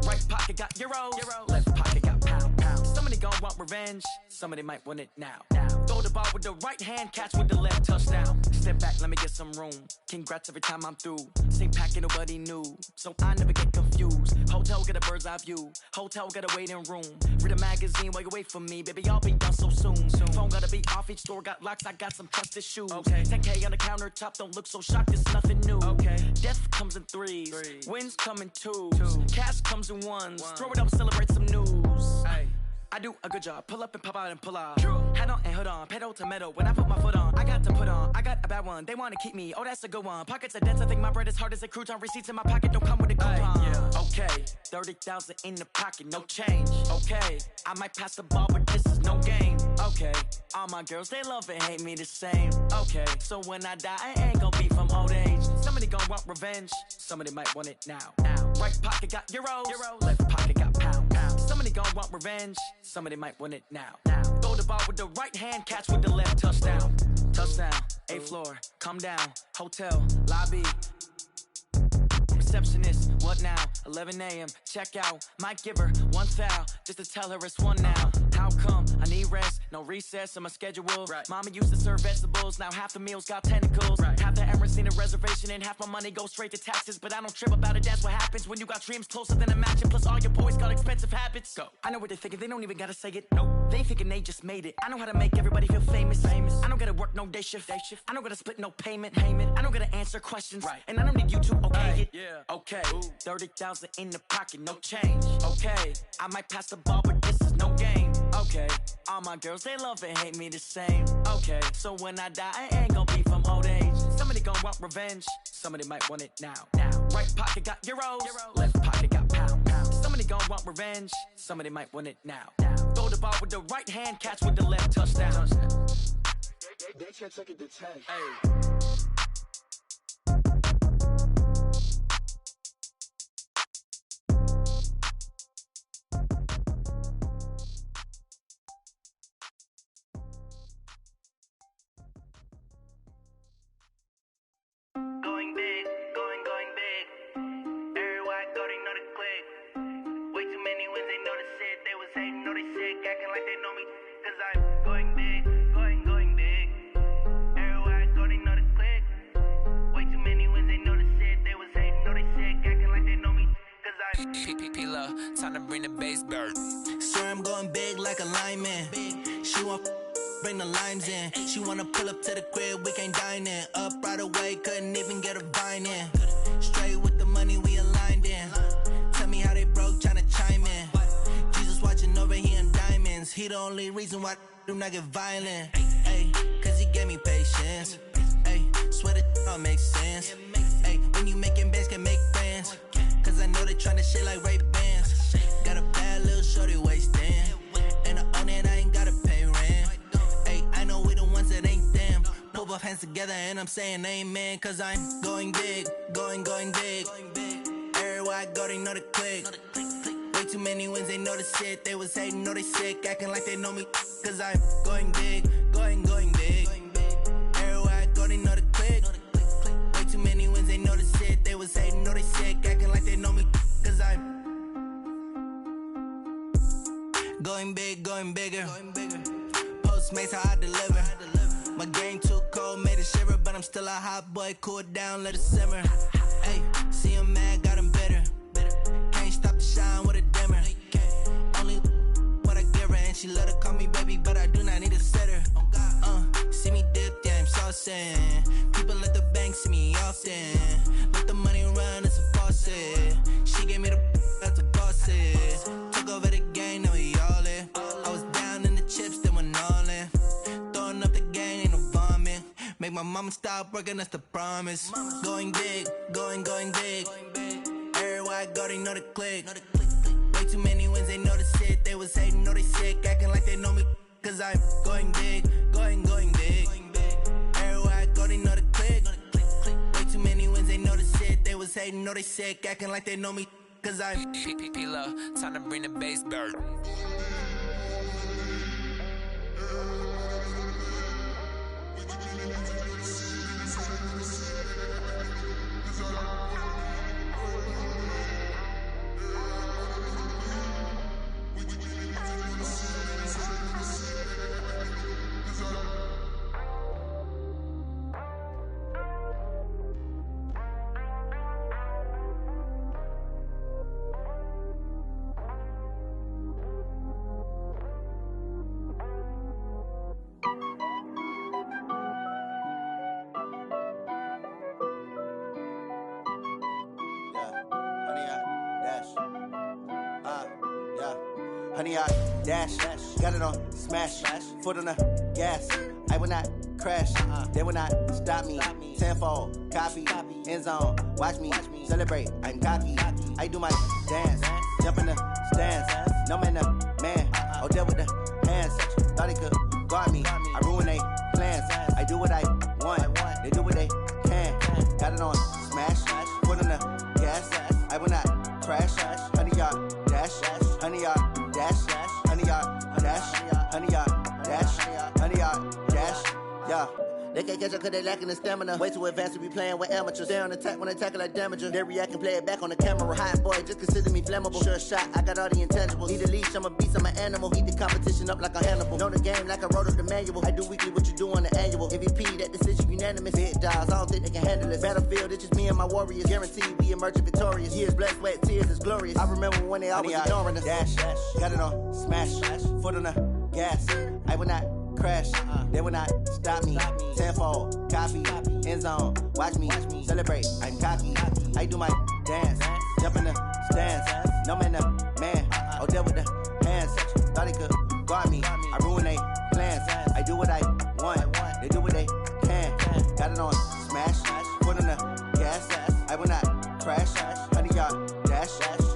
Right pocket got euros, left pocket got pound. Somebody gon' want revenge, somebody might want it now. Throw the ball with the right hand, catch with the left, touchdown. Step back, let me get some room. Congrats every time I'm through. Same packet, nobody knew, so I never get confused. Hotel get a bird's eye view, hotel got a waiting room. Read a magazine while you wait for me, baby, I'll be done so soon. Phone gotta be off, each store got locks, I got some trusted shoes. 10K on the countertop, don't look so shocked, it's nothing new. Death comes in threes, wins come in twos. Cash comes in ones, throw it up, celebrate some news. I do a good job, pull up and pop out and pull out. Head on and hood on, pedal to metal. When I put my foot on, I got to put on. I got a bad one, they wanna keep me, oh that's a good one. Pockets are dense, I think my bread is hard as a crouton. Receipts in my pocket don't come with a coupon. Okay, 30,000 in the pocket, no change. Okay, I might pass the ball, but this is no game. Okay, all my girls, they love and hate me the same. Okay, so when I die, I ain't gon' be from old age. Somebody gon' want revenge, somebody might want it now. Right pocket got euros, left pocket got pound. Somebody gon' want revenge, somebody might want it now. Throw the ball with the right hand, catch with the left, touchdown. Touchdown, 8th floor, come down, hotel, lobby. Receptionist, what now? 11 a.m., check out. Might give her one foul, just to tell her it's one now. How come? I need rest, no recess in my schedule. Right. Mama used to serve vegetables, now half the meals got tentacles. Right. Half the errands need a reservation and half my money goes straight to taxes. But I don't trip about it, that's what happens when you got dreams closer than a match. And plus all your boys got expensive habits. Go. I know what they're thinking, they don't even gotta say it. Nope. They thinking they just made it. I know how to make everybody feel famous. I don't gotta work no day shift. I don't gotta split no payment. I don't gotta answer questions. Right. And I don't need you to okay it. Yeah. Okay. 30,000 in the pocket, no change. Okay. I might pass the ball, but this is no game. Okay. All my girls, they love and hate me the same. Okay. So when I die, I ain't gonna be from old age. Somebody gon' want revenge. Somebody might want it now. Right pocket got euros. Left pocket got pounds. Somebody gon' want revenge. Somebody might want it now. Throw the ball with the right hand, catch with the left, touchdown. They can't take it to 10. Hey. Going big, going big. Everywhere I go, they know the click. Way too many wins, they know the shit. They was hating, know they sick, acting like they know me. Cause I'm going big, going big. Everywhere I go, they know the click. Way too many wins, they know the shit. They was hating, know they sick, acting like they know me. Cause I'm P-P-P-Lo, time to bring the bass bird. Swear I'm going big like a lineman. She want bring the limes in. She wanna pull up to the crib, we can't dine in. Up right away, couldn't even get a vine in. Straight with the money we aligned in. Tell me how they broke, tryna chime in. Jesus watching over here in diamonds. He the only reason why I do not get violent. Ay, cause he gave me patience. Ay, swear that all makes sense. Ay, when you making bands, can make friends. Cause I know they tryna shit like Ray-Bans. Got a bad little shorty wasting. And I own it, I ain't gotta pay rent. I know we the ones that ain't them. Pull both hands together and I'm saying amen. Cause I'm going big, going big. Everywhere I go, they know the click. Way too many wins, they know the shit. They was hating, know they sick, acting like they know me. Cause I'm going big, going big. Everywhere I go, they know the click. Way too many wins, they know the shit. They was hating, know they sick, acting like they know me. Cause I'm going big, going bigger. Postmates how I deliver. My game too cold, made it shiver, but I'm still a hot boy. Cool it down, let it simmer. Hey, see him mad, got him bitter. Can't stop the shine with a dimmer. Only what I give her, and she love to call me baby, but I do not need a sitter. See me dip, yeah, I'm saucing. People at the bank see me often. Let the money run, it's a faucet. She gave me the that's a boss it. Took over the game, now we all in. I was down in the chips, then went all in. Throwing up the gang, ain't no vomit. Make my mama stop working, that's the promise. Going big, going big. Everywhere I go, they know the click. Way too many wins, they know the shit. They was hating, know they sick, acting like they know me. Cause I'm going big, going big. Everywhere I go, they know the click. Way too many wins, they know the shit. They was hating, know they sick, acting like they know me. Cause I'm P-P-P-Lo, time to bring the bass bird. Honey, I dash, got it on smash, foot on the gas. I will not crash, they will not stop me. Tenfold, copy, end zone, watch me celebrate. I'm cocky, I do my dance, jump in the stands. No man, man, oh deal with the hands. Thought he could guard me, I ruin they plans. I do what I want, they do what they can. Got it on smash, foot on the gas. I will not crash, honey, y'all dash, honey, y'all dash, honey, y'all dash, honey, y'all dash, honey, y'all dash, yeah. They can't catch up cause they lacking the stamina. Way too advanced to be playing with amateurs. Stay on attack when they tackle like damager. They react and play it back on the camera. Hot boy, just consider me flammable. Sure shot, I got all the intangibles. Need a leash, I'm a beast, I'm an animal. Eat the competition up like a Hannibal. Know the game like I wrote up the manual. I do weekly what you do on the annual. MVP, that decision unanimous. Big dogs, I don't think they can handle it. Battlefield, it's just me and my warriors. Guaranteed we emerging victorious. Years, blood, sweat, tears, is glorious. I remember when they always ignoring us. Dash, got it on, smash, foot on the gas. I will not crash, they will not stop me. Tenfold, copy, end zone, watch me celebrate. I'm cocky, I do my dance, jump in the stands. No man, the man, oh there with the hands. Thought they could guard me, I ruin they plans. I do what I want, they do what they can. Got it on smash, foot on the gas. I will not crash, 100 yard dash,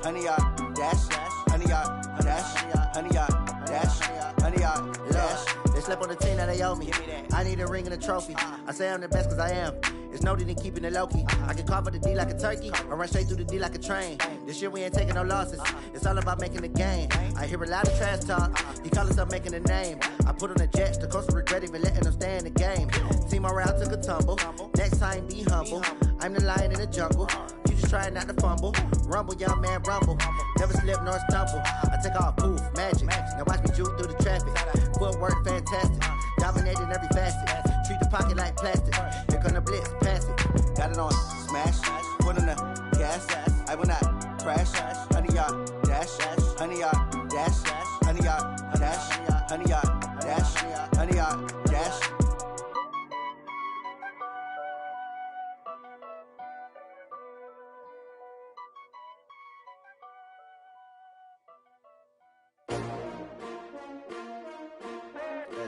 100 yard dash, 100 yard dash, 100 yard dash, 100 yard dash. They slept on the team that they owe me. I need a ring and a trophy. I say I'm the best cause I am. It's noted in keeping it low-key. I can carve up the D like a turkey or run straight through the D like a train. This year we ain't taking no losses. It's all about making the game. I hear a lot of trash talk. He call himself making a name. I put on the Jets. The coach regret even letting them stay in the game. Team morale took a tumble. Next time be humble. I'm the lion in the jungle. You just trying not to fumble. Rumble, young man, rumble. Never slip nor stumble. I take off, poof, magic. Now watch me juke through the traffic. Footwork fantastic. Dominating every facet. Treat the pocket like plastic. Here come the blitz, pass it. Got it on smash. Foot on the gas. I will not crash. 100 yard dash. 100 yard dash. 100 yard dash. 100 yard dash. 100 yard dash.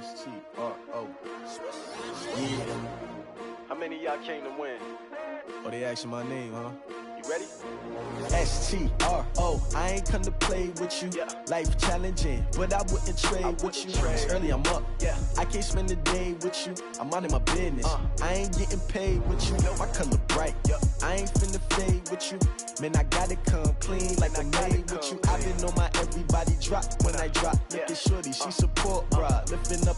S-T-R-O. Yeah. How many of y'all came to win? Oh, they asking my name, huh? You ready? S-T-R-O. I ain't come to play with you. Life challenging, but I wouldn't trade with you. It's early, I'm up. I can't spend the day with you. I'm out in my business. I ain't getting paid with you. My color bright. I ain't finna fade with you. Man, I gotta come clean like I'm made with you. I've been on my everybody drop when I drop. Look at shorty, she support ride. Lifting up,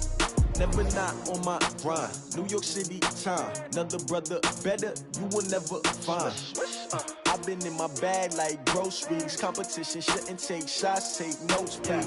never not on my grind. New York City time, another brother better you will never find. I've been in my bag like groceries. Competition shouldn't take shots, take notes, please.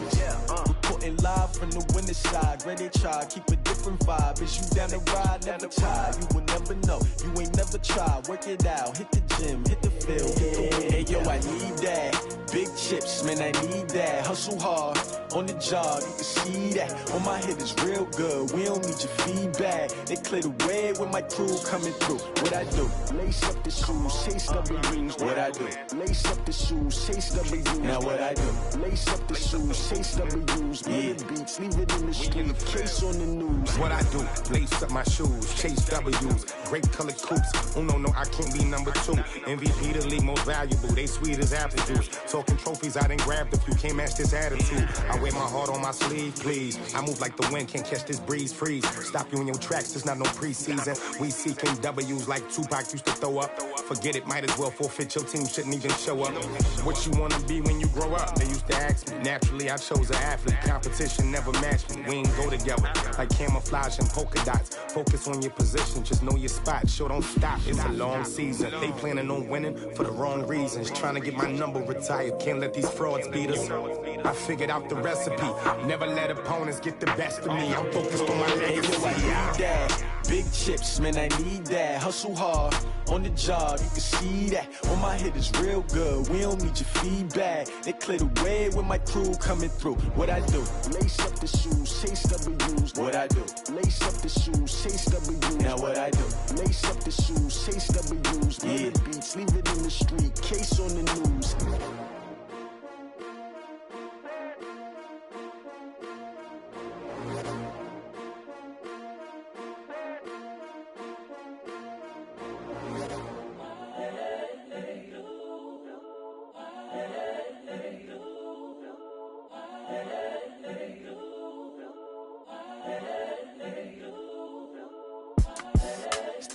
Reporting live from the winning side. Ready to try, keep a different vibe. Is you down the ride, never tired. You will never know, you ain't never tried. Work it out, hit the gym, hit the field, hit the win. Hey yo, I need that. Big chips, man, I need that. Hustle hard, on the job, you can see that. On my head is real good, we don't need your feedback. They clear the way with my crew coming through. What I do? Lace up the shoes, chase W's. What I do? Lace up the shoes, chase W's. Now what I do? Lace up the shoes, chase W's. Murder beats, leave it in the street, case on the news. What I do? Lace up my shoes, chase W's. Great colored coops. Oh no, I can't be number 2. MVP the league most valuable. They sweet as apple juice. Talking trophies, I done grabbed a few. Can't match this attitude. I wear my heart on my sleeve, please. I move like the wind, can't catch this breeze. Freeze. Stop you in your tracks, there's not no preseason. We seeking W's like Tupac used to throw up. Forget it, might as well forfeit. Your team shouldn't even show up. What you wanna be when you grow up? They used to ask me. Naturally, I chose an athlete. Competition never matched me. We ain't go together like camouflage and polka dots. Focus on your position, just know your spot. Sure, don't stop. It's a long season. They planning on winning for the wrong reasons. Trying to get my number retired. Can't let these frauds beat us. I figured out the recipe. Never let opponents get the best of me. I'm focused on my legacy. I need that. Big chips, man, I need that. Hustle hard, on the job, you can see that. On my head is real good, we don't need your feedback. They clear the way with my crew coming through. What I do? Lace up the shoes, chase W's. What I do? Lace up the shoes, chase W's. Now what I do? Lace up the shoes, chase W's. Murder beats, leave it in the street, case on the news.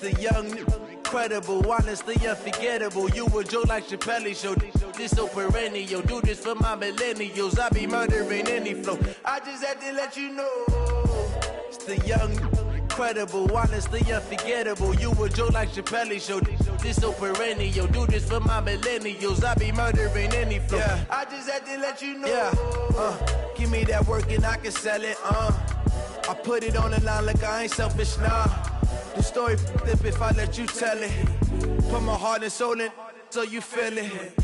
The young, incredible, honestly unforgettable. You a Joe like Chappelle show. This so perennial. Do this for my millennials. I be murdering any flow. I just had to let you know. It's the young, incredible, honestly unforgettable. You a joke like Chappelle Show. This so perennial. Do this for my millennials. I be murdering any flow. Yeah. I just had to let you know. Yeah. Give me that work and I can sell it. I put it on the line like I ain't selfish, nah. The story flip if I let you tell it. Put my heart and soul in so you feel it.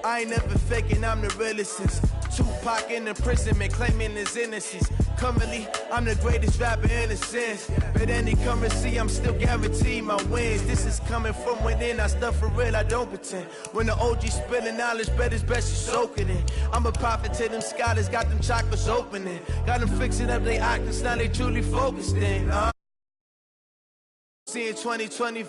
I ain't never faking, I'm the realest since Tupac in imprisonment, claiming his innocence. Currently, I'm the greatest rapper in a sense. But any currency, I'm still guaranteed my wins. This is coming from within, I stuff for real, I don't pretend. When the OG spilling knowledge, bet it's best you soaking it. I'm a prophet to them scholars, got them chakras opening. Got them fixing up their octaves, now they truly focused in. Seeing 2020